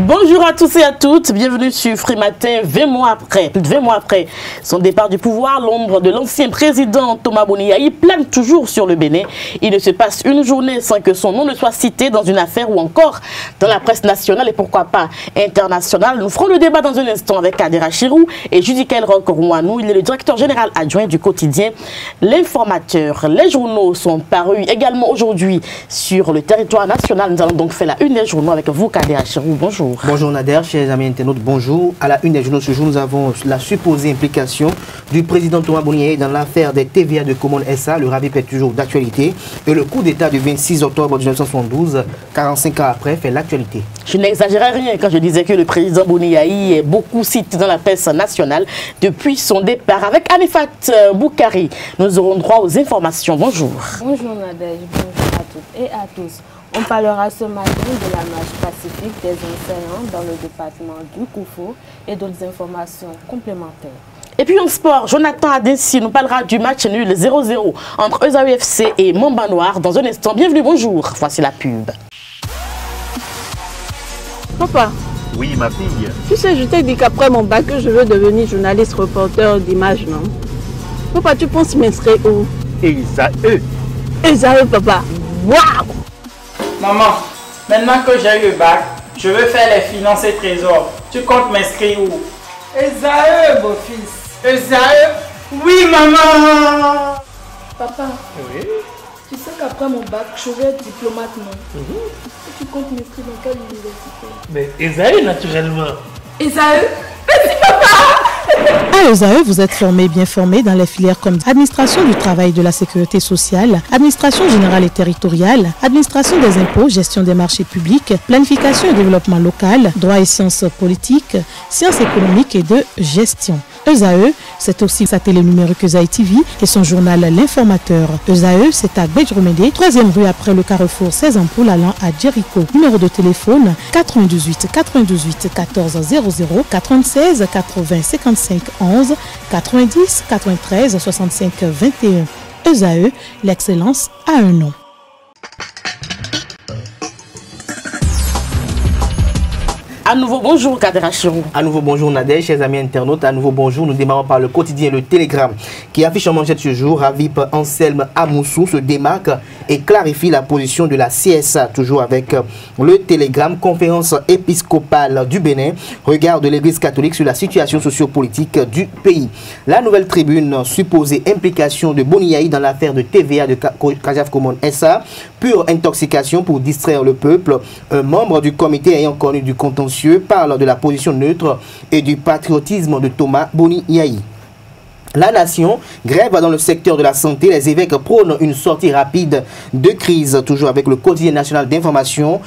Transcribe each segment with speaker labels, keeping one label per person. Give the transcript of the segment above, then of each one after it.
Speaker 1: Bonjour à tous et à toutes, bienvenue sur Free Matin. 20 mois après son départ du pouvoir, l'ombre de l'ancien président Thomas Boni Yayi plane toujours sur le Bénin. Il ne se passe une journée sans que son nom ne soit cité dans une affaire ou encore dans la presse nationale et pourquoi pas internationale. Nous ferons le débat dans un instant avec Kader Achirou et Judikel Roch-Rouanou. Il est le directeur général adjoint du quotidien L'Informateur. Les journaux sont parus également aujourd'hui sur le territoire national. Nous allons donc faire la une des journaux avec vous, Kader Achirou. Bonjour.
Speaker 2: Bonjour Nader, chers amis internautes, bonjour. À la une des journaux ce jour, nous avons la supposée implication du président Thomas Boni Yayi dans l'affaire des TVA de Common SA. Le RAVIP est toujours d'actualité. Et le coup d'État du 26 octobre 1972, 45 ans après, fait l'actualité.
Speaker 1: Je n'exagérais rien quand je disais que le président Boni Yayi est beaucoup cité dans la presse nationale depuis son départ. Avec Anifat Boukari, nous aurons droit aux informations. Bonjour.
Speaker 3: Bonjour Nadège, bonjour à toutes et à tous. On parlera ce matin de la marche pacifique des enseignants dans le département du Koufou et d'autres informations complémentaires.
Speaker 1: Et puis en sport, Jonathan Adessi nous parlera du match nul 0-0 entre Esaü FC et Mamba Noir dans un instant. Bienvenue, bonjour. Voici la pub.
Speaker 4: Papa.
Speaker 5: Oui, ma fille.
Speaker 4: Tu sais, je t'ai dit qu'après mon bac, je veux devenir journaliste reporter d'images, non? Papa, tu penses m'inscrire où?
Speaker 5: Esaü.
Speaker 4: Esaü, papa. Waouh!
Speaker 6: Maman, maintenant que j'ai eu le bac, je veux faire les finances et trésors. Tu comptes m'inscrire où? Esaü, beau-fils. Esaü? Oui, maman!
Speaker 7: Papa,
Speaker 5: Oui.
Speaker 7: tu sais qu'après mon bac, je vais être diplomate, non? Tu comptes m'inscrire dans quelle université?
Speaker 5: Mais Esaü, naturellement.
Speaker 7: Esaü?
Speaker 8: À Esaü, vous êtes bien formé dans les filières comme administration du travail et de la sécurité sociale, administration générale et territoriale, administration des impôts, gestion des marchés publics, planification et développement local, droit et sciences politiques, sciences économiques et de gestion. Esaü, c'est aussi sa télé numérique Esaü TV et son journal L'Informateur. Esaü, c'est à Bedjromédé, 3e rue après le carrefour 16 ampoules allant à Jericho. Numéro de téléphone 98 98 14 00 96 80 55 11 90 93 65 21. Esaü, l'excellence a un nom.
Speaker 1: À nouveau, bonjour Kader Achirou.
Speaker 2: À nouveau, bonjour Nader, chers amis internautes. À nouveau, bonjour. Nous démarrons par le quotidien Le Télégramme qui affiche en manchette ce jour. RAVIP Anselme Amoussou se démarque et clarifie la position de la CSA. Toujours avec Le Télégramme, conférence épiscopale du Bénin, regard de l'Église catholique sur la situation sociopolitique du pays. La Nouvelle Tribune, supposée implication de Boni Yayi dans l'affaire de TVA de Kajaf Common SA, pure intoxication pour distraire le peuple. Un membre du comité ayant connu du contentieux parle de la position neutre et du patriotisme de Thomas Boni Yayi. La Nation, grève dans le secteur de la santé, les évêques prônent une sortie rapide de crise, toujours avec le quotidien national d'information.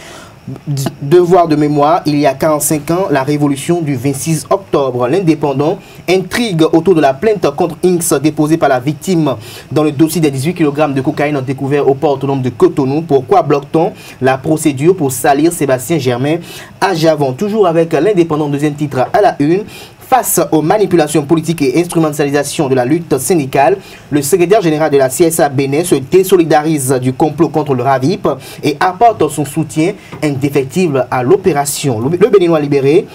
Speaker 2: Devoir de mémoire, il y a 45 ans, la révolution du 26 octobre. L'Indépendant, intrigue autour de la plainte contre Inks déposée par la victime dans le dossier des 18 kg de cocaïne découvert au port autonome de Cotonou. Pourquoi bloque-t-on la procédure pour salir Sébastien Germain à Javon? Toujours avec l'Indépendant, deuxième titre à la une. Face aux manipulations politiques et instrumentalisation de la lutte syndicale, le secrétaire général de la CSA Bénin se désolidarise du complot contre le RAVIP et apporte son soutien indéfectible à l'opération. Le Béninois libéré.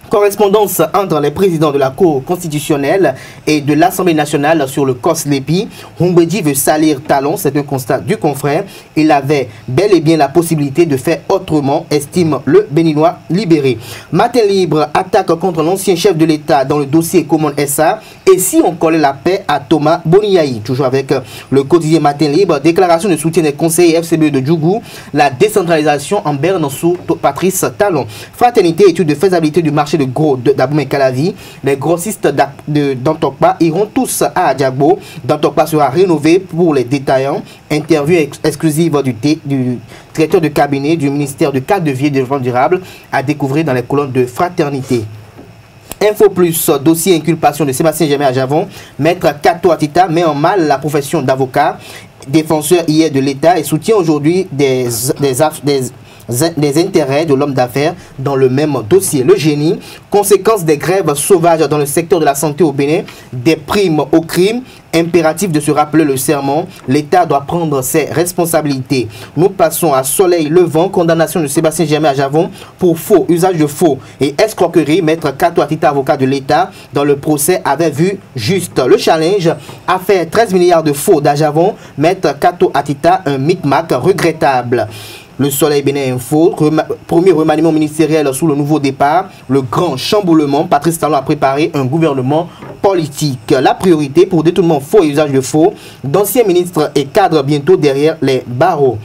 Speaker 2: Correspondance entre les présidents de la Cour constitutionnelle et de l'Assemblée nationale sur le COSLEPI. Humbedi veut salir Talon, c'est un constat du confrère. Il avait bel et bien la possibilité de faire autrement, estime le Béninois libéré. Matin Libre attaque contre l'ancien chef de l'État dans le dossier Common SA. Et si on collait la paix à Thomas Boni Yayi? Toujours avec le quotidien Matin Libre, déclaration de soutien des conseillers FCB de Djougou, la décentralisation en berne sous Patrice Talon. Fraternité, étude de faisabilité du marché de gros d'Aboumé Calavi. Les grossistes d'Antokpa iront tous à Adjagbo. D'Antokpa sera rénové pour les détaillants. Interview exclusive du directeur de cabinet du ministère de cadre de vie et de développement durable à découvrir dans les colonnes de Fraternité. Info Plus, dossier inculpation de Sébastien Germain à Javon. Maître Kato Atita met en mal la profession d'avocat. Défenseur hier de l'État et soutient aujourd'hui des intérêts de l'homme d'affaires dans le même dossier. Le génie, conséquence des grèves sauvages dans le secteur de la santé au Bénin, des primes au crime, impératif de se rappeler le serment, l'État doit prendre ses responsabilités. Nous passons à Soleil Levant, condamnation de Sébastien Germain à Javon pour faux, usage de faux et escroquerie. Maître Kato Atita, avocat de l'État, dans le procès avait vu juste. Le challenge a fait 13 milliards de faux d'Ajavon. Maître Kato Atita, un micmac regrettable. Le Soleil Bénin Info, premier remaniement ministériel sous le nouveau départ, le grand chamboulement. Patrice Talon a préparé un gouvernement politique. La priorité pour détournement faux et usage de faux, d'anciens ministres et cadres bientôt derrière les barreaux.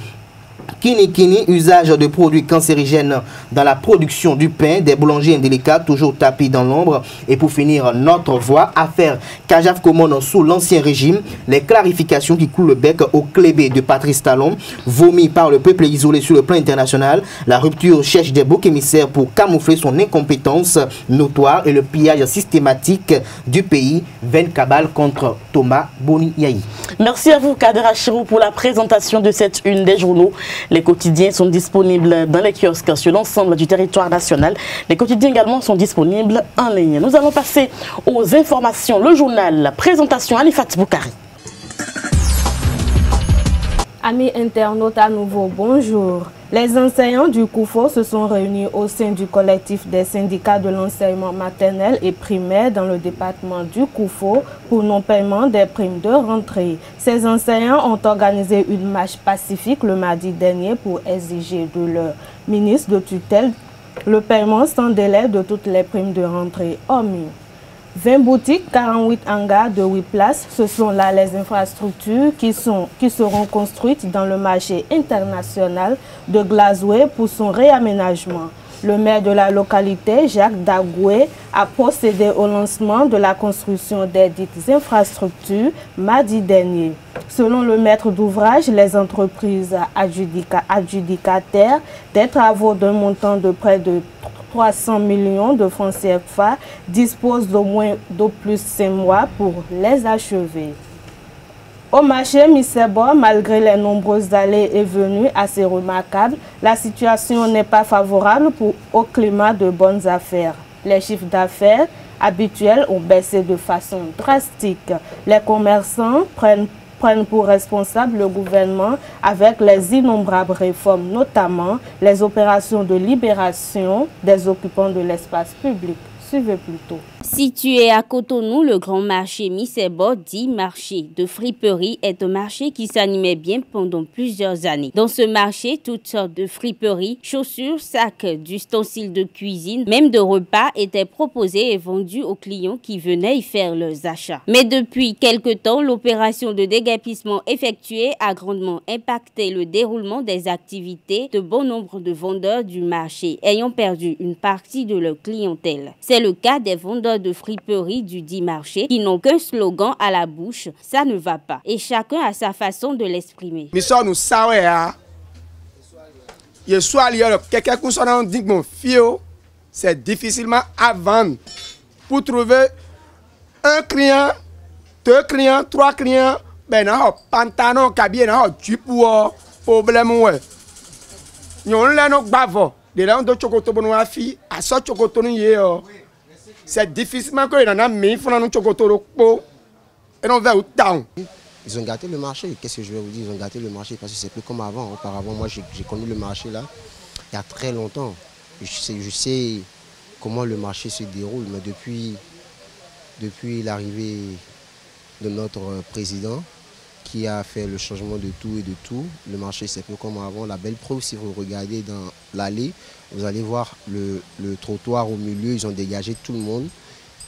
Speaker 2: Kini, usage de produits cancérigènes dans la production du pain, des boulangers indélicats, toujours tapis dans l'ombre. Et pour finir, notre voix, affaire Kajaf Komon sous l'ancien régime, les clarifications qui coulent le bec au clébé de Patrice Talon, vomi par le peuple isolé sur le plan international. La rupture cherche des boucs émissaires pour camoufler son incompétence notoire et le pillage systématique du pays. Vaine cabale contre Thomas Boni Yahi.
Speaker 1: Merci à vous, Kader Achirou, pour la présentation de cette une des journaux. Les quotidiens sont disponibles dans les kiosques sur l'ensemble du territoire national. Les quotidiens également sont disponibles en ligne. Nous allons passer aux informations. Le journal, présentation Alifat Boukari.
Speaker 3: Amis internautes, à nouveau, bonjour. Les enseignants du COUFO se sont réunis au sein du collectif des syndicats de l'enseignement maternel et primaire dans le département du COUFO pour non-paiement des primes de rentrée. Ces enseignants ont organisé une marche pacifique le mardi dernier pour exiger de leur ministre de tutelle le paiement sans délai de toutes les primes de rentrée hormis 20 boutiques, 48 hangars de 8 places, ce sont là les infrastructures qui seront construites dans le marché international de Glazoué pour son réaménagement. Le maire de la localité, Jacques Dagoué, a procédé au lancement de la construction des dites infrastructures mardi dernier. Selon le maître d'ouvrage, les entreprises adjudicataires des travaux d'un montant de près de 300 millions de francs CFA disposent d'au moins d'au plus 5 mois pour les achever. Au marché Misebo, malgré les nombreuses allées et venues assez remarquables, la situation n'est pas favorable au climat de bonnes affaires. Les chiffres d'affaires habituels ont baissé de façon drastique. Les commerçants prennent pour responsable le gouvernement avec les innombrables réformes, notamment les opérations de libération des occupants de l'espace public. Suivez plutôt.
Speaker 9: Situé à Cotonou, le grand marché Misebo, dit marché de friperie, est un marché qui s'animait bien pendant plusieurs années. Dans ce marché, toutes sortes de friperies, chaussures, sacs, d'ustensiles de cuisine, même de repas étaient proposés et vendus aux clients qui venaient y faire leurs achats. Mais depuis quelque temps, l'opération de déguerpissement effectuée a grandement impacté le déroulement des activités de bon nombre de vendeurs du marché, ayant perdu une partie de leur clientèle. C'est le cas des vendeurs de friperie du dit marché qui n'ont qu'un slogan à la bouche, ça ne va pas. Et chacun a sa façon de l'exprimer.
Speaker 10: Nous savons, c'est difficilement à vendre. Pour trouver un client, 2 clients, 3 clients, ben non, pantalon, cabine, non, du pour problème ouais. Nous l'avons bavo. De là on doit chocoto bonne fille, à ça chocoto nous c'est difficilement que on a mis il faut nous chocoto et on va au town.
Speaker 11: Ils ont gâté le marché. Qu'est-ce que je vais vous dire? Ils ont gâté le marché parce que c'est plus comme avant. Auparavant, moi j'ai connu le marché là il y a très longtemps. Je sais comment le marché se déroule, mais depuis l'arrivée de notre président qui a fait le changement de tout et de tout, le marché c'est plus comme avant. La belle preuve, si vous regardez dans l'allée, vous allez voir le trottoir au milieu, ils ont dégagé tout le monde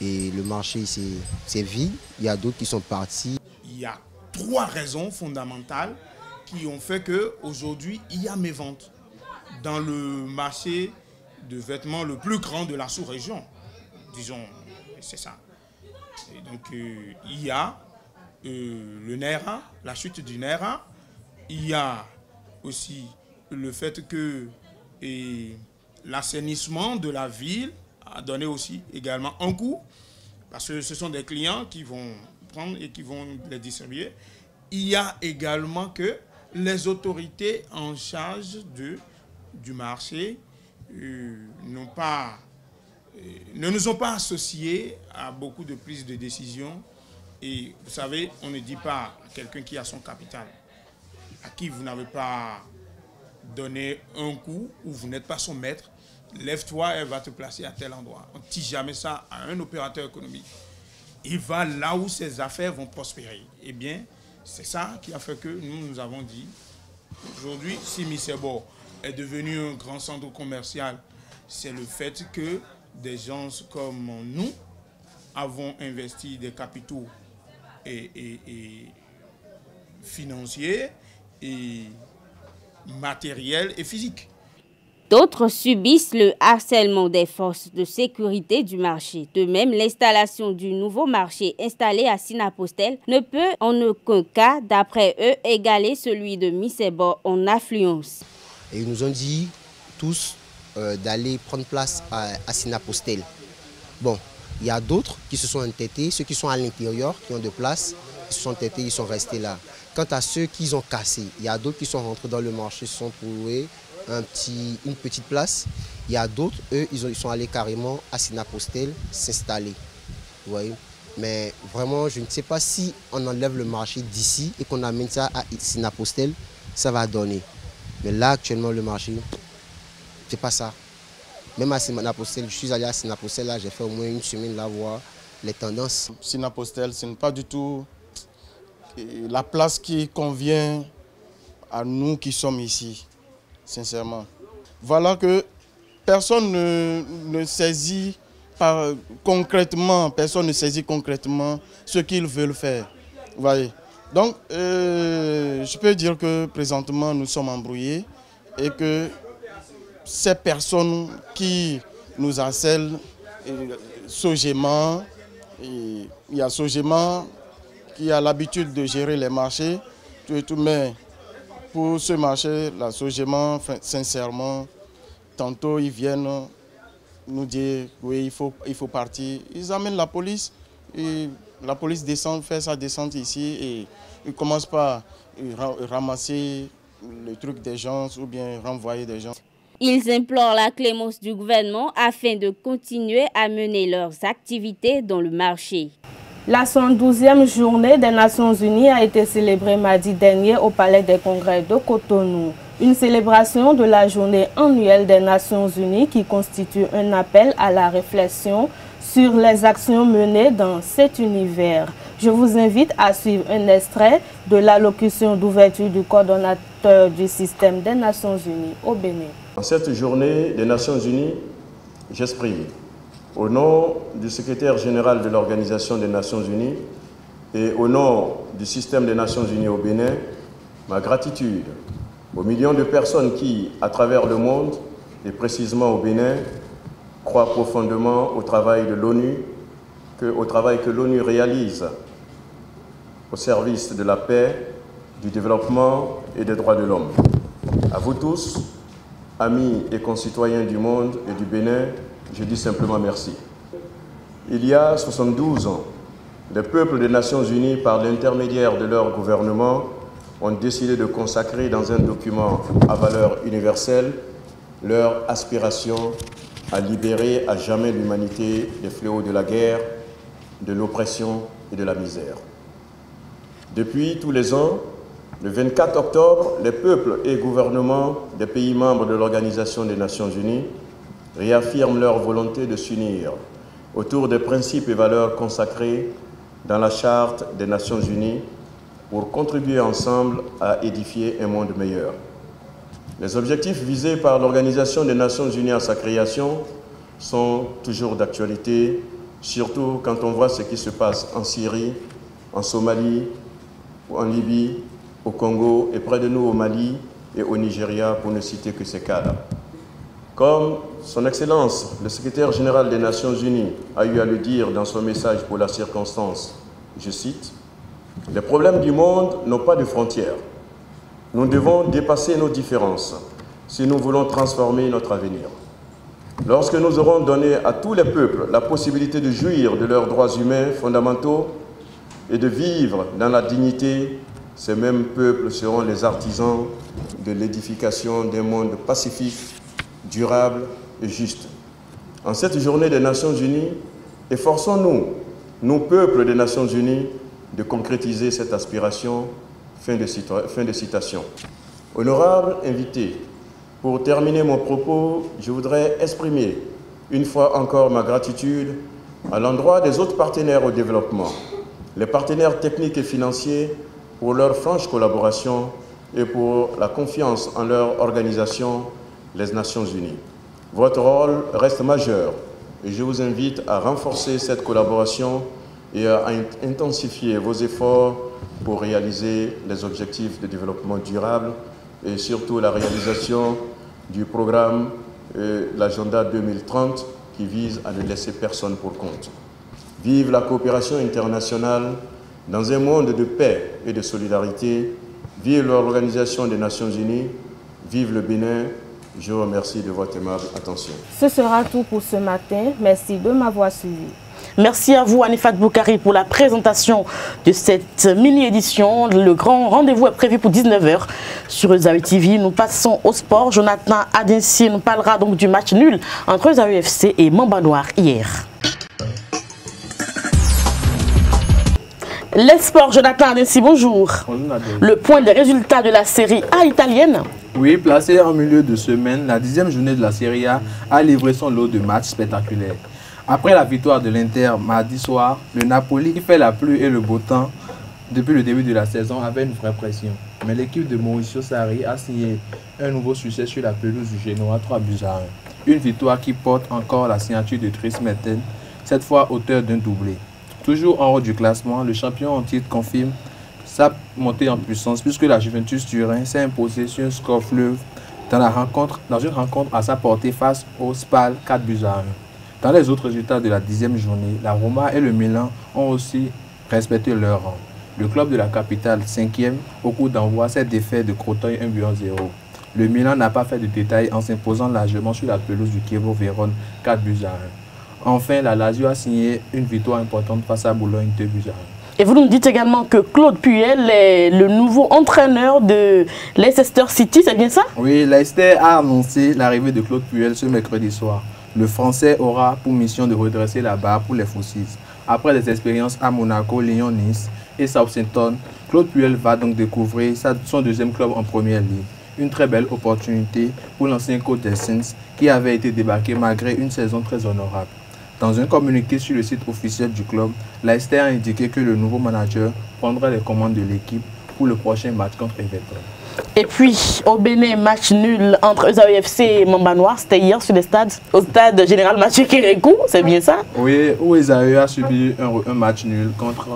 Speaker 11: et le marché c'est vide. Il y a d'autres qui sont partis.
Speaker 12: Il y a 3 raisons fondamentales qui ont fait qu'aujourd'hui il y a mes ventes dans le marché de vêtements le plus grand de la sous-région. Disons, c'est ça. Et donc il y a le Nera, la chute du Nera. Il y a aussi le fait que l'assainissement de la ville a donné aussi également un coup, parce que ce sont des clients qui vont prendre et qui vont les distribuer. Il y a également que les autorités en charge de du marché ne nous ont pas associés à beaucoup de prises de décision. Et vous savez, on ne dit pas à quelqu'un qui a son capital, à qui vous n'avez pas donné un coup ou vous n'êtes pas son maître, lève-toi, elle va te placer à tel endroit. On ne dit jamais ça à un opérateur économique. Il va là où ses affaires vont prospérer. Eh bien, c'est ça qui a fait que nous avons dit, aujourd'hui, si Misebo est devenu un grand centre commercial, c'est le fait que des gens comme nous avons investi des capitaux et financiers et matériels et physiques.
Speaker 9: D'autres subissent le harcèlement des forces de sécurité du marché. De même, l'installation du nouveau marché installé à Sinapostel ne peut en aucun cas, d'après eux, égaler celui de Misebo en affluence.
Speaker 11: Et ils nous ont dit tous d'aller prendre place à Sinapostel. Bon, il y a d'autres qui se sont entêtés, ceux qui sont à l'intérieur, qui ont de place, ils se sont entêtés, ils sont restés là. Quant à ceux qui ont cassé, il y a d'autres qui sont rentrés dans le marché, se sont trouvés une petite place. Il y a d'autres, eux, ils sont allés carrément à Sinapostel s'installer. Vous voyez? Mais vraiment, je ne sais pas si on enlève le marché d'ici et qu'on amène ça à Sinapostel, ça va donner. Mais là, actuellement, le marché, c'est pas ça. Même à Sinapostel, je suis allé à Sinapostel, là, j'ai fait au moins une semaine là, voir les tendances.
Speaker 13: Sinapostel, ce n'est pas du tout la place qui convient à nous qui sommes ici. Sincèrement. Voilà que personne ne saisit concrètement ce qu'ils veulent faire. Vous voyez. Donc, je peux dire que présentement, nous sommes embrouillés et que ces personnes qui nous harcèlent, Sogema, il y a Sogema qui a l'habitude de gérer les marchés, tout, mais pour ce marché, la Sogema, sincèrement, tantôt ils viennent nous dire oui, il faut partir. Ils amènent la police, et la police descend, fait sa descente ici et ils commencent par ramasser le truc des gens ou bien renvoyer des gens.
Speaker 9: Ils implorent la clémence du gouvernement afin de continuer à mener leurs activités dans le marché.
Speaker 3: La 112e journée des Nations Unies a été célébrée mardi dernier au Palais des Congrès de Cotonou. Une célébration de la journée annuelle des Nations Unies qui constitue un appel à la réflexion sur les actions menées dans cet univers. Je vous invite à suivre un extrait de l'allocution d'ouverture du coordonnateur du système des Nations Unies au Bénin.
Speaker 14: En cette journée des Nations Unies, j'exprime au nom du secrétaire général de l'Organisation des Nations Unies et au nom du système des Nations Unies au Bénin, ma gratitude aux millions de personnes qui, à travers le monde, et précisément au Bénin, croient profondément au travail de l'ONU, au travail que l'ONU réalise au service de la paix, du développement et des droits de l'homme. À vous tous, amis et concitoyens du monde et du Bénin, je dis simplement merci. Il y a 72 ans, les peuples des Nations Unies, par l'intermédiaire de leur gouvernement, ont décidé de consacrer dans un document à valeur universelle leur aspiration à libérer à jamais l'humanité des fléaux de la guerre, de l'oppression et de la misère. Depuis tous les ans, le 24 octobre, les peuples et gouvernements des pays membres de l'Organisation des Nations Unies réaffirment leur volonté de s'unir autour des principes et valeurs consacrés dans la Charte des Nations Unies pour contribuer ensemble à édifier un monde meilleur. Les objectifs visés par l'Organisation des Nations Unies à sa création sont toujours d'actualité, surtout quand on voit ce qui se passe en Syrie, en Somalie, en Libye, au Congo et près de nous au Mali et au Nigeria, pour ne citer que ces cas-là. Comme Son Excellence, le secrétaire général des Nations Unies, a eu à le dire dans son message pour la circonstance, je cite, « Les problèmes du monde n'ont pas de frontières. Nous devons dépasser nos différences si nous voulons transformer notre avenir. Lorsque nous aurons donné à tous les peuples la possibilité de jouir de leurs droits humains fondamentaux et de vivre dans la dignité ces mêmes peuples seront les artisans de l'édification d'un monde pacifique, durable et juste. En cette journée des Nations Unies, efforçons-nous, nous peuples des Nations Unies, de concrétiser cette aspiration. Fin de citation. Honorable invité, pour terminer mon propos, je voudrais exprimer une fois encore ma gratitude à l'endroit des autres partenaires au développement, les partenaires techniques et financiers pour leur franche collaboration et pour la confiance en leur organisation, les Nations Unies. Votre rôle reste majeur et je vous invite à renforcer cette collaboration et à intensifier vos efforts pour réaliser les objectifs de développement durable et surtout la réalisation du programme l'agenda 2030 qui vise à ne laisser personne pour compte. Vive la coopération internationale dans un monde de paix et de solidarité. Vive l'Organisation des Nations Unies. Vive le Bénin. Je vous remercie de votre aimable attention.
Speaker 3: Ce sera tout pour ce matin. Merci de m'avoir suivi.
Speaker 1: Merci à vous, Anifat Boukari, pour la présentation de cette mini-édition. Le grand rendez-vous est prévu pour 19 h sur Ezaï TV. Nous passons au sport. Jonathan Adinsi nous parlera donc du match nul entre Ezaï FC et Mamba Noir hier. Les sports, Jonathan Adinsi, bonjour.
Speaker 15: Bonjour Nadège.
Speaker 1: Le point des résultats de la Série A italienne.
Speaker 15: Oui, placé en milieu de semaine, la 10e journée de la Série A a livré son lot de matchs spectaculaires. Après la victoire de l'Inter mardi soir, le Napoli qui fait la pluie et le beau temps depuis le début de la saison avait une vraie pression. Mais l'équipe de Mauricio Sarri a signé un nouveau succès sur la pelouse du Genoa 3 buts à 1. Une victoire qui porte encore la signature de Dries Mertens, cette fois auteur d'un doublé. Toujours en haut du classement, le champion en titre confirme sa montée en puissance puisque la Juventus Turin s'est imposée sur un score fleuve dans une rencontre à sa portée face au Spal 4 buts à 1. Dans les autres résultats de la 10e journée, la Roma et le Milan ont aussi respecté leur rang. Le club de la capitale, 5e, au coup d'envoi, s'est défait de Crotone 1 but à 0. Le Milan n'a pas fait de détails en s'imposant largement sur la pelouse du Chievo Vérone 4 buts à 1. Enfin, la Lazio a signé une victoire importante face à Bologne 2 buts à 1.
Speaker 1: Et vous nous dites également que Claude Puel est le nouveau entraîneur de Leicester City, c'est bien ça?
Speaker 15: Oui, Leicester a annoncé l'arrivée de Claude Puel ce mercredi soir. Le Français aura pour mission de redresser la barre pour les Fossiles. Après des expériences à Monaco, Lyon, Nice et Southampton, Claude Puel va donc découvrir son deuxième club en première ligue. Une très belle opportunité pour l'ancien coach des Saints qui avait été débarqué malgré une saison très honorable. Dans un communiqué sur le site officiel du club, Leicester a indiqué que le nouveau manager prendra les commandes de l'équipe pour le prochain match contre Everton.
Speaker 1: Et puis, au Bénin, match nul entre Ezaï FC et Mamba Noir, c'était hier sur le stade, au stade Général Mathieu Kérékou, c'est bien ça?
Speaker 15: Oui, où Ezaï a subi un match nul contre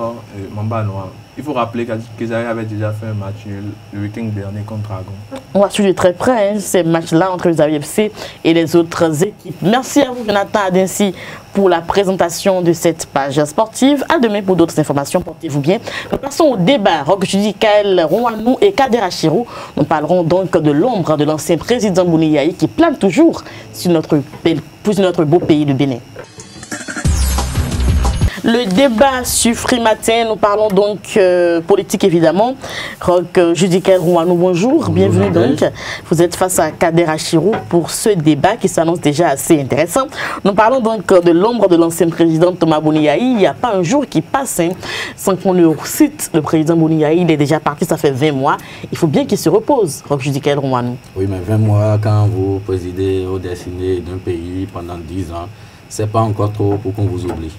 Speaker 15: Mamba Noir. Il faut rappeler qu'Ezaï avait déjà fait un match nul le week-end dernier contre Dragon.
Speaker 1: On va suivre de très près ces matchs-là entre Ezaï FC et les autres équipes. Merci à vous, Jonathan Adinsi, pour la présentation de cette page sportive. À demain pour d'autres informations. Portez-vous bien. Nous passons au débat. Roch Judicaël Rouanou et Kader Achirou. Nous parlerons donc de l'ombre de l'ancien président Bouniaï qui plane toujours sur notre beau pays, le Bénin. Le débat sur Free Matin, nous parlons donc politique évidemment. Roch Judicaël Rouanou, bonjour, bienvenue donc. Vous êtes face à Kader Achirou pour ce débat qui s'annonce déjà assez intéressant. Nous parlons donc de l'ombre de l'ancien président Thomas Bouniaï. Il n'y a pas un jour qui passe sans qu'on ne cite le président Bouniaï. Il est déjà parti, ça fait 20 mois. Il faut bien qu'il se repose, Roch Judicaël Rouanou.
Speaker 16: Oui, mais 20 mois, quand vous présidez au destiné d'un pays pendant 10 ans, c'est pas encore trop pour qu'on vous oublie.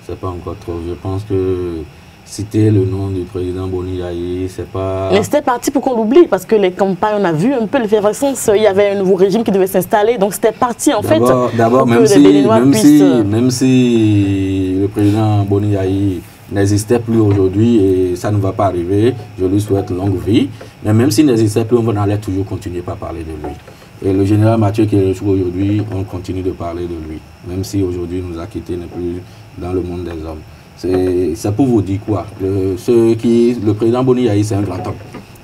Speaker 16: C'est pas encore trop. Je pense que citer le nom du président Bouniaï, c'est pas...
Speaker 1: Mais c'était parti pour qu'on l'oublie, parce que les campagnes, on a vu un peu l'effervescence, il y avait un nouveau régime qui devait s'installer, donc c'était parti en fait.
Speaker 16: D'abord, même si le président Bouniaï n'existait plus aujourd'hui et ça ne va pas arriver, je lui souhaite longue vie, mais même s'il n'existait plus, on allait toujours continuer par parler de lui. Et le général Mathieu qui est aujourd'hui, on continue de parler de lui, même si aujourd'hui nous a quittés, n'est plus dans le monde des hommes. C'est pour vous dire quoi? Le président Bouniaï, c'est un grand homme.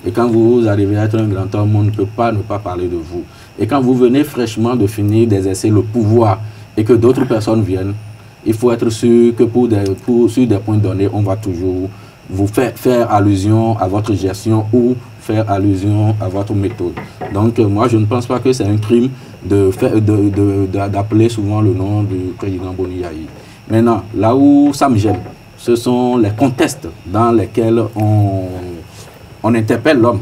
Speaker 16: Et quand vous arrivez à être un grand homme, on ne peut pas ne pas parler de vous. Et quand vous venez fraîchement de finir d'exercer le pouvoir et que d'autres personnes viennent, il faut être sûr que sur des points donnés, on va toujours vous faire allusion à votre gestion ou faire allusion à votre méthode. Donc moi je ne pense pas que c'est un crime d'appeler souvent le nom du président Boni Yayi. Maintenant, là où ça me gêne, ce sont les contextes dans lesquels on interpelle l'homme.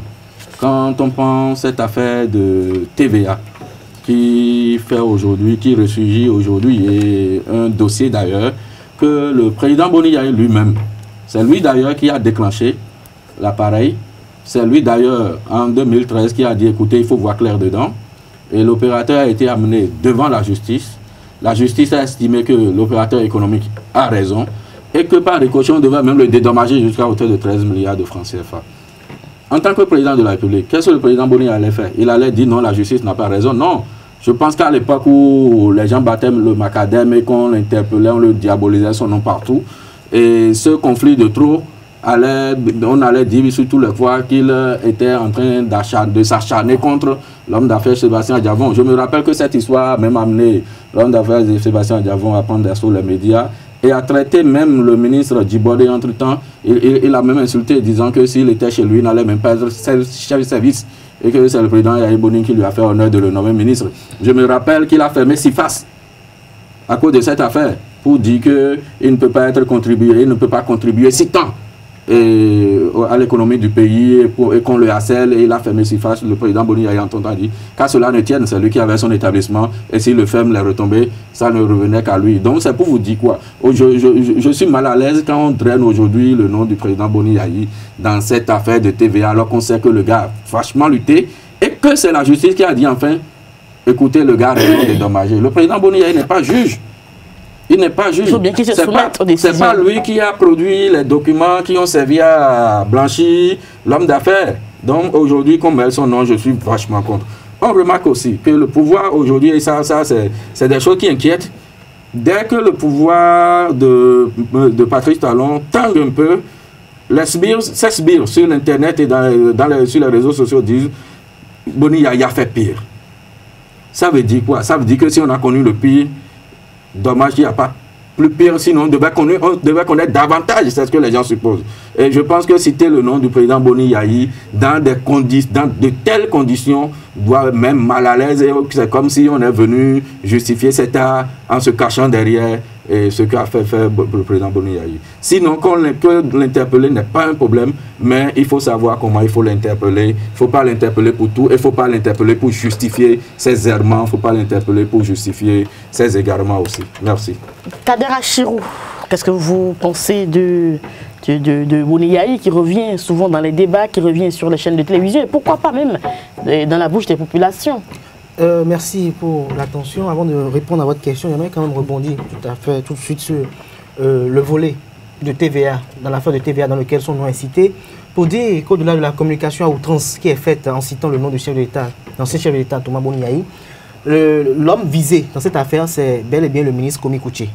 Speaker 16: Quand on prend cette affaire de TVA qui ressurgit aujourd'hui, et un dossier d'ailleurs que le président Boni Yayi lui-même, c'est lui d'ailleurs qui a déclenché l'appareil, c'est lui d'ailleurs en 2013 qui a dit écoutez, il faut voir clair dedans, et l'opérateur a été amené devant la justice. La justice a estimé que l'opérateur économique a raison et que par ricochet, on devait même le dédommager jusqu'à hauteur de 13 milliards de francs CFA. En tant que président de la République, qu'est-ce que le président Boni allait faire? Il allait dire non, la justice n'a pas raison. Non, je pense qu'à l'époque où les gens battaient le macadam et qu'on l'interpellait, on le diabolisait son nom partout, et ce conflit de trop, on allait dire surtout les fois qu'il était en train de s'acharner contre l'homme d'affaires Sébastien Diavon. Je me rappelle que cette histoire a même amené l'homme d'affaires Sébastien Diavon à prendre sur les médias et a traité même le ministre Djibodé entre-temps. Il a même insulté disant que s'il était chez lui, il n'allait même pas être chef de service et que c'est le président Yayi Boni qui lui a fait honneur de le nommer ministre. Je me rappelle qu'il a fermé SIFAS à cause de cette affaire pour dire qu'il ne peut pas être contribué, il ne peut pas contribuer si tant à l'économie du pays et qu'on le harcèle, et il a fermé SIFAS. Le président Boni Yayi a dit qu'à cela ne tienne, c'est lui qui avait son établissement et s'il le ferme, les retombées, ça ne revenait qu'à lui. Donc c'est pour vous dire quoi, je suis mal à l'aise quand on draine aujourd'hui le nom du président Boni Yayi dans cette affaire de TVA alors qu'on sait que le gars a vachement lutté et que c'est la justice qui a dit enfin écoutez, le gars est dédommagé. Le président Boni Yayi n'est pas juge. Il n'est pas juge. C'est pas lui qui a produit les documents qui ont servi à blanchir l'homme d'affaires. Donc aujourd'hui, comme elle son nom, je suis vachement contre. On remarque aussi que le pouvoir aujourd'hui, et ça c'est des choses qui inquiètent. Dès que le pouvoir de Patrice Talon tangue un peu, ces sbires sur l'internet et sur les réseaux sociaux disent Boni Yayi a fait pire. Ça veut dire quoi? Ça veut dire que si on a connu le pire, dommage qu'il n'y a pas plus pire, sinon on devait connaître davantage, c'est ce que les gens supposent. Et je pense que citer le nom du président Boni Yayi dans de telles conditions doit même mal à l'aise. C'est comme si on est venu justifier cet acte en se cachant derrière ce qu'a fait le président Boni Yayi. Sinon, que l'interpeller n'est pas un problème, mais il faut savoir comment il faut l'interpeller. Il ne faut pas l'interpeller pour tout, il ne faut pas l'interpeller pour justifier ses errements, il ne faut pas l'interpeller pour justifier ses égarements aussi. Merci.
Speaker 1: Kader Achirou, qu'est-ce que vous pensez de Boni Yayi qui revient souvent dans les débats, qui revient sur les chaînes de télévision et pourquoi pas même dans la bouche des populations?
Speaker 2: Merci pour l'attention. Avant de répondre à votre question, j'aimerais quand même rebondir tout de suite sur le volet de TVA, dans l'affaire de TVA dans lequel son nom est cité, pour dire qu'au-delà de la communication à outrance qui est faite en citant le nom du chef de l'État, l'ancien chef de l'État, Thomas Boni Yayi, l'homme visé dans cette affaire, c'est bel et bien le ministre Komi Kouché.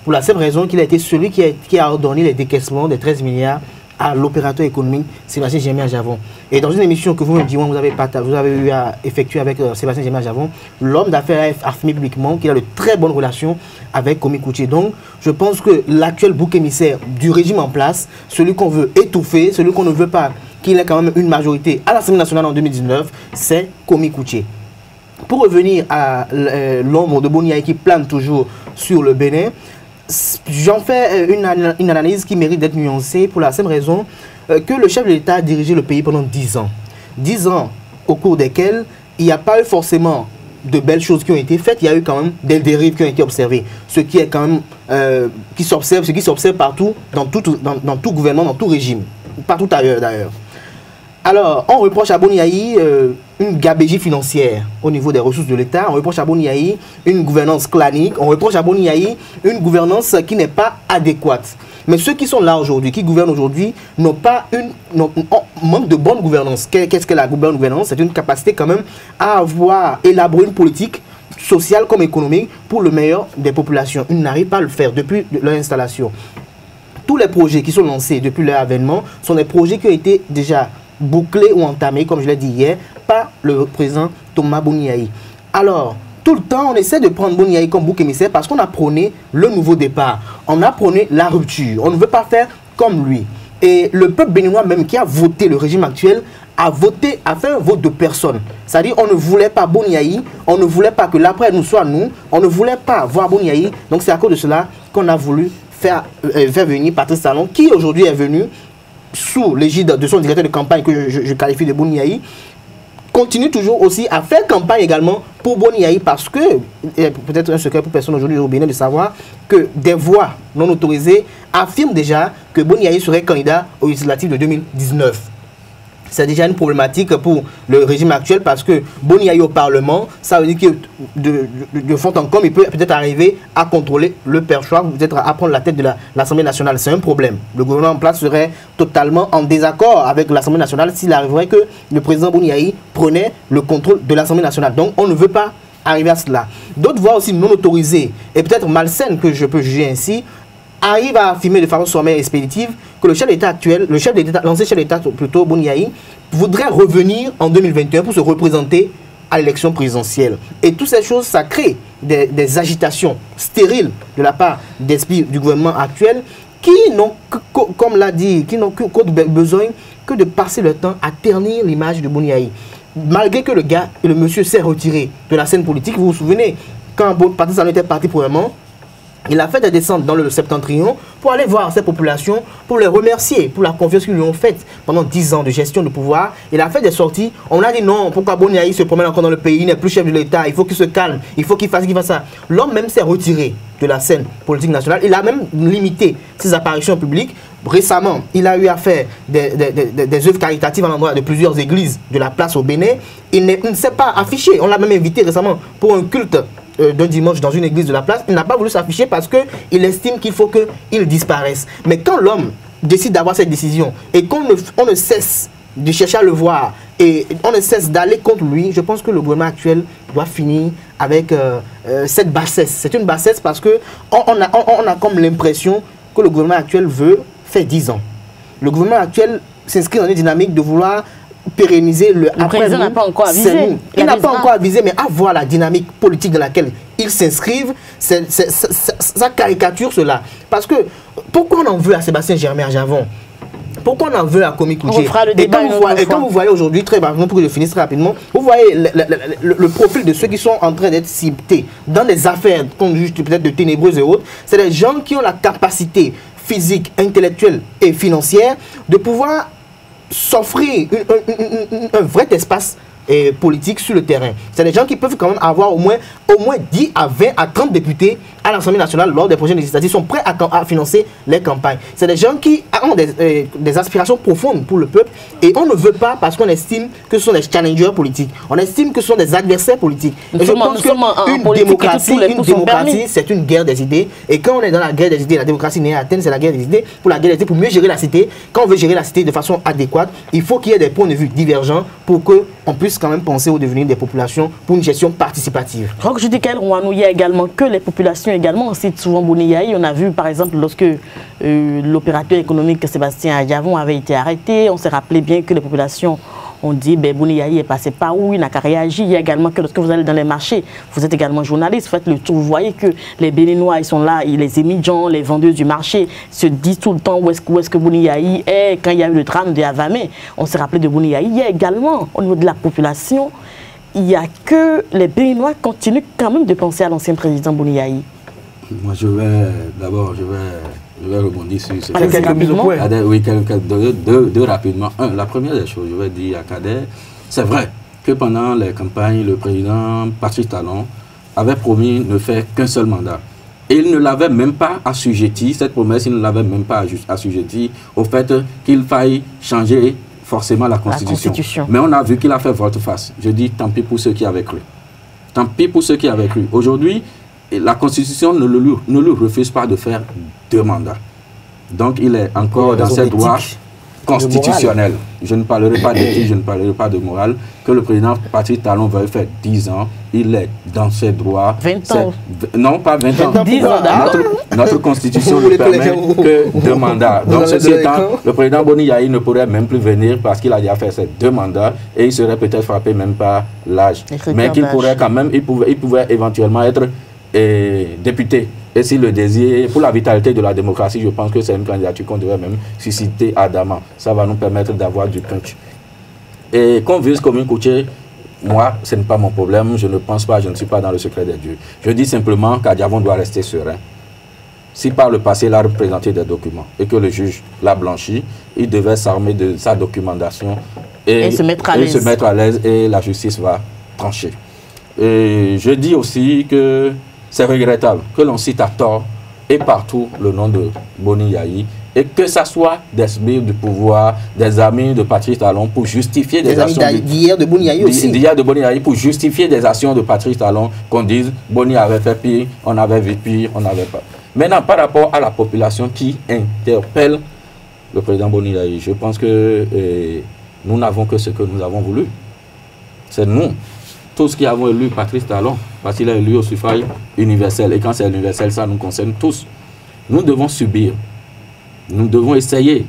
Speaker 2: Pour la simple raison qu'il a été celui qui a ordonné les décaissements des 13 milliards à l'opérateur économique Sébastien Djemé-Ajavon. Et dans une émission que vous avez eu à effectuer avec Sébastien Djemé-Ajavon, l'homme d'affaires a affirmé publiquement qu'il a de très bonnes relations avec Komi Kouché. Donc, je pense que l'actuel bouc émissaire du régime en place, celui qu'on veut étouffer, celui qu'on ne veut pas qu'il ait quand même une majorité à l'Assemblée nationale en 2019, c'est Komi Kouché. Pour revenir à l'ombre de Boni Yayi qui plane toujours sur le Bénin, j'en fais une analyse qui mérite d'être nuancée pour la simple raison que le chef de l'État a dirigé le pays pendant 10 ans. 10 ans au cours desquels il n'y a pas eu forcément de belles choses qui ont été faites, il y a eu quand même des dérives qui ont été observées. Ce qui est quand même, ce qui s'observe partout, dans tout gouvernement, dans tout régime, partout ailleurs d'ailleurs. Alors, on reproche à Boni Yayi une gabégie financière au niveau des ressources de l'État. On reproche à Boni Yayi une gouvernance clanique. On reproche à Boni Yayi une gouvernance qui n'est pas adéquate. Mais ceux qui sont là aujourd'hui, qui gouvernent aujourd'hui, manquent de bonne gouvernance. Qu'est-ce que la bonne gouvernance? C'est une capacité quand même à avoir élaboré une politique sociale comme économique pour le meilleur des populations. Ils n'arrivent pas à le faire depuis leur installation. Tous les projets qui sont lancés depuis leur avènement sont des projets qui ont été déjà bouclés ou entamés, comme je l'ai dit hier, par le président Thomas Boni Yayi. Alors, tout le temps, on essaie de prendre Boni Yayi comme bouc émissaire parce qu'on a prôné le nouveau départ. On a prôné la rupture. On ne veut pas faire comme lui. Et le peuple béninois même qui a voté le régime actuel a fait un vote de personne. C'est-à-dire on ne voulait pas Boni Yayi, on ne voulait pas que l'après nous soit nous, on ne voulait pas voir Boni Yayi. Donc c'est à cause de cela qu'on a voulu faire venir Patrice Talon, qui aujourd'hui est venu sous l'égide de son directeur de campagne que je qualifie de Boni Yayi, continue toujours aussi à faire campagne également pour Boni Yayi, parce que, peut-être un secret pour personne aujourd'hui au Bénin de savoir que des voix non autorisées affirment déjà que Boni Yayi serait candidat aux législatives de 2019. C'est déjà une problématique pour le régime actuel, parce que Boni Yayi au Parlement, ça veut dire que de fond en comble, il peut peut-être arriver à contrôler le perchoir, peut-être à prendre la tête de l'Assemblée nationale. C'est un problème. Le gouvernement en place serait totalement en désaccord avec l'Assemblée nationale s'il arriverait que le président Boni Yayi prenait le contrôle de l'Assemblée nationale. Donc on ne veut pas arriver à cela. D'autres voix aussi non autorisées et peut-être malsaines, que je peux juger ainsi, arrive à affirmer de façon sommaire et expéditive que le chef d'État actuel, l'ancien chef d'État plutôt, Boni Yayi, voudrait revenir en 2021 pour se représenter à l'élection présidentielle. Et toutes ces choses, ça crée des agitations stériles de la part d'esprit du gouvernement actuel qui n'ont, comme l'a dit, qui n'ont besoin que de passer le temps à ternir l'image de Boni Yayi. Malgré que le monsieur s'est retiré de la scène politique, vous vous souvenez, quand Patrice Talon était parti probablement, il a fait des descentes dans le Septentrion pour aller voir ces populations, pour les remercier pour la confiance qu'ils lui ont faite pendant 10 ans de gestion de pouvoir. Il a fait des sorties. On a dit non, pourquoi Boni Yayi se promène encore dans le pays, il n'est plus chef de l'État, il faut qu'il se calme, il faut qu'il fasse ça. L'homme même s'est retiré de la scène politique nationale. Il a même limité ses apparitions publiques. Récemment, il a eu à faire des œuvres caritatives à l'endroit de plusieurs églises de la place au Bénin. Il ne s'est pas affiché. On l'a même invité récemment pour un culte d'un dimanche dans une église de la place. Il n'a pas voulu s'afficher parce qu'il estime qu'il faut qu'il disparaisse. Mais quand l'homme décide d'avoir cette décision et qu'on ne cesse de chercher à le voir et on ne cesse d'aller contre lui, je pense que le gouvernement actuel doit finir avec cette bassesse. C'est une bassesse parce qu'on a comme l'impression que le gouvernement actuel veut faire 10 ans. Le gouvernement actuel s'inscrit dans une dynamique de vouloir pérenniser le
Speaker 1: président n'a pas encore avisé.
Speaker 2: Il n'a pas encore avisé, mais à voir la dynamique politique dans laquelle ils s'inscrivent, ça caricature cela. Parce que, pourquoi on en veut à Sébastien Germain Javon? Pourquoi on en veut à Komi Koudjé? Et quand vous voyez aujourd'hui, très rapidement, pour que je finisse très rapidement, vous voyez le profil de ceux qui sont en train d'être ciblés dans des affaires qu'on juge peut-être de ténébreuses et autres. C'est des gens qui ont la capacité physique, intellectuelle et financière de pouvoir s'offrir un vrai espace politique sur le terrain. C'est des gens qui peuvent quand même avoir au moins 10 à 20 à 30 députés à l'Assemblée nationale lors des prochaines législatives, sont prêts à financer les campagnes. C'est des gens qui ont des aspirations profondes pour le peuple et on ne veut pas parce qu'on estime que ce sont des challengers politiques. On estime que ce sont des adversaires politiques. Et je pense qu'une démocratie, c'est une guerre des idées. Et quand on est dans la guerre des idées, la démocratie n'est atteinte, c'est la guerre des idées. Pour la guerre des idées, pour mieux gérer la cité, quand on veut gérer la cité de façon adéquate, il faut qu'il y ait des points de vue divergents pour qu'on puisse quand même penser au devenir des populations pour une gestion participative.
Speaker 1: Roch Judikel Rouanou, il y a également que les populations également citent souvent Boni Yayi. On a vu par exemple lorsque l'opérateur économique Sébastien Javon avait été arrêté, on s'est rappelé bien que les populations ont dit ben, Boni Yayi est passé par où, il n'a qu'à réagir. Il y a également que lorsque vous allez dans les marchés, vous êtes également journaliste, faites le tour, vous voyez que les Béninois ils sont là, les émigrants, les vendeurs du marché se disent tout le temps où est-ce que Boni Yayi est. Quand il y a eu le drame de Havamé, on s'est rappelé de Boni Yayi. Il y a également au niveau de la population, il n'y a que les Béninois continuent quand même de penser à l'ancien président Boni Yayi.
Speaker 16: Moi je vais rebondir sur ce
Speaker 2: que
Speaker 16: oui, deux rapidement. La première des choses, je vais dire à Kader, c'est vrai que pendant les campagnes, le président Patrice Talon avait promis ne faire qu'un seul mandat. Et il ne l'avait même pas assujetti, cette promesse, il ne l'avait même pas assujetti au fait qu'il faille changer forcément la Constitution. Mais on a vu qu'il a fait volte-face. Je dis tant pis pour ceux qui avaient cru. Tant pis pour ceux qui avaient cru. Aujourd'hui, la Constitution ne lui refuse pas de faire 2 mandats. Donc il est encore dans ses droits constitutionnels. Je ne parlerai pas d'éthique, je ne parlerai pas de morale. Que le président Patrice Talon veuille faire 10 ans, il est dans ses droits.
Speaker 1: 20 ans.
Speaker 16: Non, pas 20 ans.
Speaker 1: 10 ans.
Speaker 16: Notre Constitution ne permet que 2 mandats. Donc ceci étant, le président Boni Yayi ne pourrait même plus venir parce qu'il a déjà fait ses 2 mandats et il serait peut-être frappé même par l'âge. Mais qu'il pourrait quand même, il pouvait éventuellement être député. Et si le désir, pour la vitalité de la démocratie, je pense que c'est une candidature qu'on devrait même susciter ardemment. Ça va nous permettre d'avoir du punch. Et qu'on vise comme une coutier, moi, ce n'est pas mon problème. Je ne pense pas, je ne suis pas dans le secret des dieux. Je dis simplement qu'Adiavon doit rester serein. Si par le passé, il a représenté des documents et que le juge l'a blanchi, il devait s'armer de sa documentation et se mettre à l'aise et la justice va trancher. Et je dis aussi que c'est regrettable que l'on cite à tort et partout le nom de Boni Yayi et que ça soit des sbires du pouvoir, des amis de Patrice Talon pour justifier des actions
Speaker 2: d'hier de Boni Yayi aussi.
Speaker 16: D'hier de Boni Yayi pour justifier des actions de Patrice Talon qu'on dise Boni avait fait pire, on avait vu pire, on n'avait pas. Maintenant, par rapport à la population qui interpelle le président Boni Yayi, je pense que nous n'avons que ce que nous avons voulu. C'est nous, tous qui avons élu Patrice Talon, parce qu'il a élu au suffrage universel. Et quand c'est universel, ça nous concerne tous. Nous devons subir. Nous devons essayer.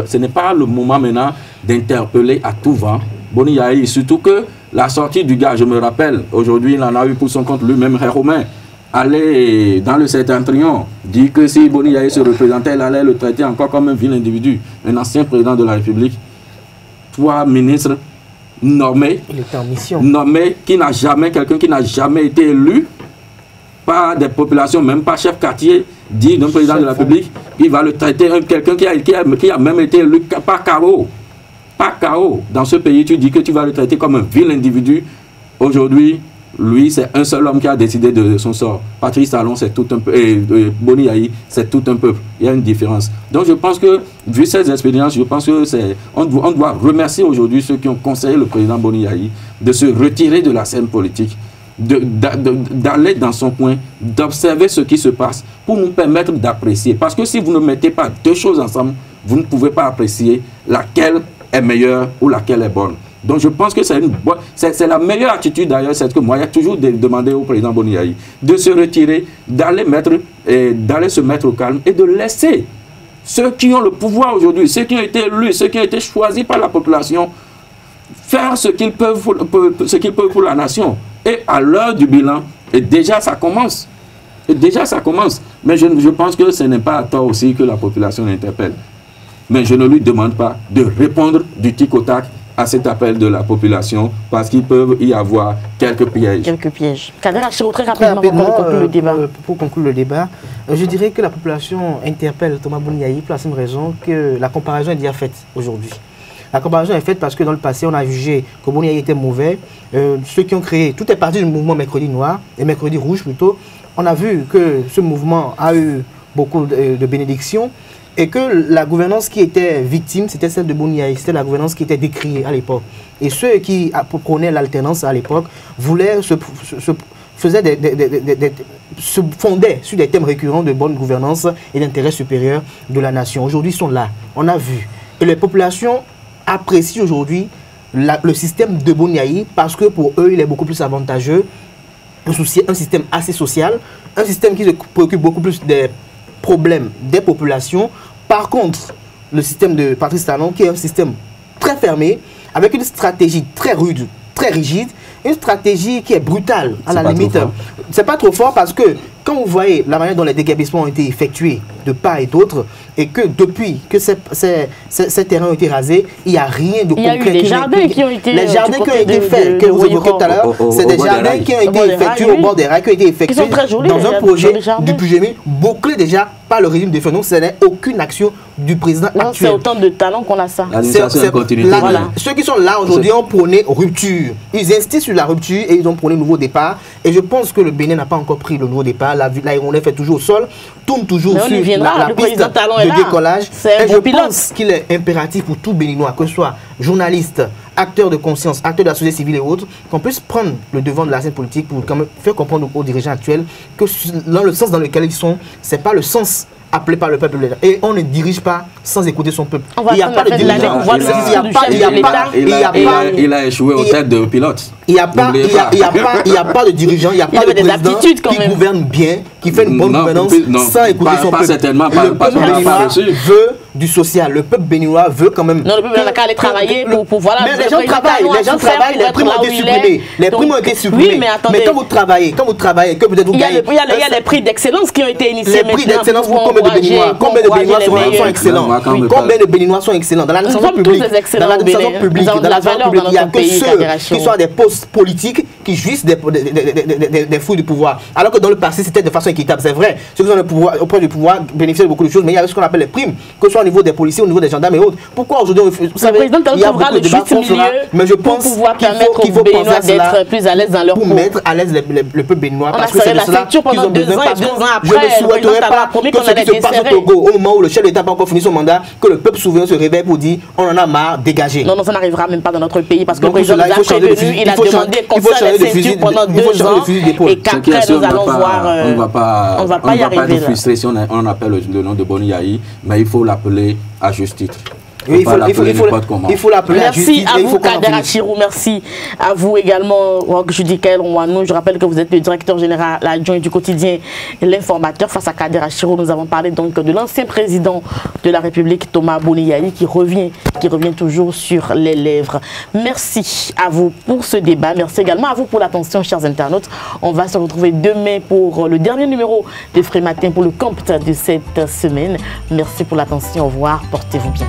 Speaker 16: Ce n'est pas le moment maintenant d'interpeller à tout vent Boni Yayi. Surtout que la sortie du gars, je me rappelle, aujourd'hui, il en a eu pour son compte lui-même, Romain, aller dans le septentrion, dire que si Boni Yayi se représentait, il allait le traiter encore comme un vil individu. Un ancien président de la République, 3 ministres nommés,
Speaker 2: il était en mission.
Speaker 16: Nommé, quelqu'un qui n'a jamais été élu par des populations, même pas chef quartier, dit d'un président de la République, il va le traiter, quelqu'un qui a même été élu par carreau. Par carreau. Dans ce pays, tu dis que tu vas le traiter comme un vil individu. Aujourd'hui, lui, c'est un seul homme qui a décidé de son sort. Patrice Talon, c'est tout un peu. Et Boni Yayi, c'est tout un peuple. Il y a une différence. Donc, je pense que, vu ces expériences, je pense que on doit remercier aujourd'hui ceux qui ont conseillé le président Boni Yayi de se retirer de la scène politique, d'aller dans son coin, d'observer ce qui se passe pour nous permettre d'apprécier. Parce que si vous ne mettez pas deux choses ensemble, vous ne pouvez pas apprécier laquelle est meilleure ou laquelle est bonne. Donc je pense que c'est la meilleure attitude d'ailleurs, c'est que moi, il y a toujours demandé au président Boni Yayi de se retirer, d'aller se mettre au calme et de laisser ceux qui ont le pouvoir aujourd'hui, ceux qui ont été élus, ceux qui ont été choisis par la population, faire ce qu'ils peuvent pour la nation. Et à l'heure du bilan, et déjà ça commence. Mais je pense que ce n'est pas à tort aussi que la population l'interpelle. Mais je ne lui demande pas de répondre du tic au tac à cet appel de la population, parce qu'il peut y avoir quelques pièges.
Speaker 1: Kader Achirou, très rapidement, pour conclure le débat.
Speaker 2: Pour conclure le débat, je dirais que la population interpelle Thomas Boni Yayi pour la simple raison que la comparaison est déjà faite aujourd'hui. La comparaison est faite parce que dans le passé, on a jugé que Boni Yayi était mauvais. Ceux qui ont créé, tout est parti du mouvement Mercredi Noir, et Mercredi Rouge plutôt. On a vu que ce mouvement a eu beaucoup de bénédictions. Et que la gouvernance qui était victime, c'était celle de Boni Yayi, c'était la gouvernance qui était décriée à l'époque. Et ceux qui prônaient l'alternance à l'époque se fondaient sur des thèmes récurrents de bonne gouvernance et d'intérêt supérieur de la nation. Aujourd'hui, ils sont là, on a vu. Et les populations apprécient aujourd'hui le système de Boni Yayi parce que pour eux, il est beaucoup plus avantageux, un système assez social, un système qui se préoccupe beaucoup plus des problèmes des populations. Par contre, le système de Patrice Talon, qui est un système très fermé, avec une stratégie très rude, très rigide, une stratégie qui est brutale, à la limite. C'est pas trop fort parce que quand vous voyez la manière dont les déguerpissements ont été effectués de part et d'autre, et que depuis que ces terrains ont été rasés, il n'y a rien de concret.
Speaker 1: Il y a eu des jardins qui ont été
Speaker 2: faits, que vous évoquez tout à l'heure, c'est des jardins qui ont été effectués au bord des rails, qui ont été effectués dans un projet du Pugémi, bouclé déjà par le régime de feu. Donc ce n'est aucune action du président actuel.
Speaker 1: C'est autant de talents qu'on a ça.
Speaker 2: Ceux qui sont là aujourd'hui ont prôné rupture. Ils insistent sur la rupture et ils ont prôné nouveau départ. Et je pense que le Bénin n'a pas encore pris le nouveau départ. L'aéronef est toujours au sol, tourne toujours sur la piste de décollage. Et je pense qu'il est impératif pour tout Béninois, que ce soit journaliste, acteurs de conscience, acteurs de la société civile et autres, qu'on puisse prendre le devant de la scène politique pour quand même faire comprendre aux dirigeants actuels que dans le sens dans lequel ils sont, ce n'est pas le sens appelé par le peuple. Et on ne dirige pas sans écouter son peuple. Il n'y a pas de dirigeant.
Speaker 16: Il a échoué aux têtes de pilotes.
Speaker 2: Il n'y a pas de dirigeant, il n'y a pas de président qui gouverne bien, qui fait une bonne gouvernance sans écouter son peuple.
Speaker 16: Pas certainement,
Speaker 2: le peuple béninois veut du social. Le peuple béninois veut quand même...
Speaker 1: Non, le peuple béninois n'a qu'à aller travailler pour voilà...
Speaker 2: Mais les gens travaillent, les primes ont été supprimées. Les primes ont été supprimées.
Speaker 1: Oui, mais attendez...
Speaker 2: Mais quand vous travaillez, que peut-être vous gagnez...
Speaker 1: Il y a les prix d'excellence qui ont été initiés.
Speaker 2: Les prix d'excellence pour combien de Béninois? Combien de Béninois sont excellents? Combien de Béninois sont excellents? Dans l'administration publique, il n'y a que ceux qui sont à des postes politiques qui jouissent des fruits du pouvoir. Alors que dans le passé, c'était de façon équitable. C'est vrai. Ceux qui sont auprès du pouvoir bénéficient de beaucoup de choses, mais il y a ce qu'on appelle les primes, que ce soit au niveau des policiers, au niveau des gendarmes et autres. Pourquoi aujourd'hui, vous savez, il y a beaucoup de débats qu'on fera, mais je pense qu'il faut penser à cela
Speaker 1: plus à l'aise dans leur
Speaker 2: pour mettre à l'aise le peuple béninois, parce que c'est de cela qu'ils ont besoin. Je ne souhaiterais pas que ce qui se passe au Togo, au moment où le chef d'État n'a pas encore fini son mandat, que le peuple souverain se réveille pour dire on en a marre, dégagez.
Speaker 1: Non, ça n'arrivera même pas dans notre pays, parce que le président nous a prévenu, il a demandé qu'on serre les ceintures pendant 2 ans et qu'après nous allons voir.
Speaker 16: On ne va pas y arriver. Pas frustrer si on appelle le nom de Boni Yayi, mais il faut l'appeler à juste titre.
Speaker 2: Oui, il faut l'appeler à justice.
Speaker 1: Merci à vous, Kader Achirou. Merci à vous également, Judicaël Rouanou. Je rappelle que vous êtes le directeur général adjoint du quotidien L'Informateur. Face à Kader Achirou, nous avons parlé donc de l'ancien président de la République, Thomas Boni Yayi, qui revient toujours sur les lèvres. Merci à vous pour ce débat. Merci également à vous pour l'attention, chers internautes. On va se retrouver demain pour le dernier numéro de Frématin pour le compte de cette semaine. Merci pour l'attention. Au revoir. Portez-vous bien.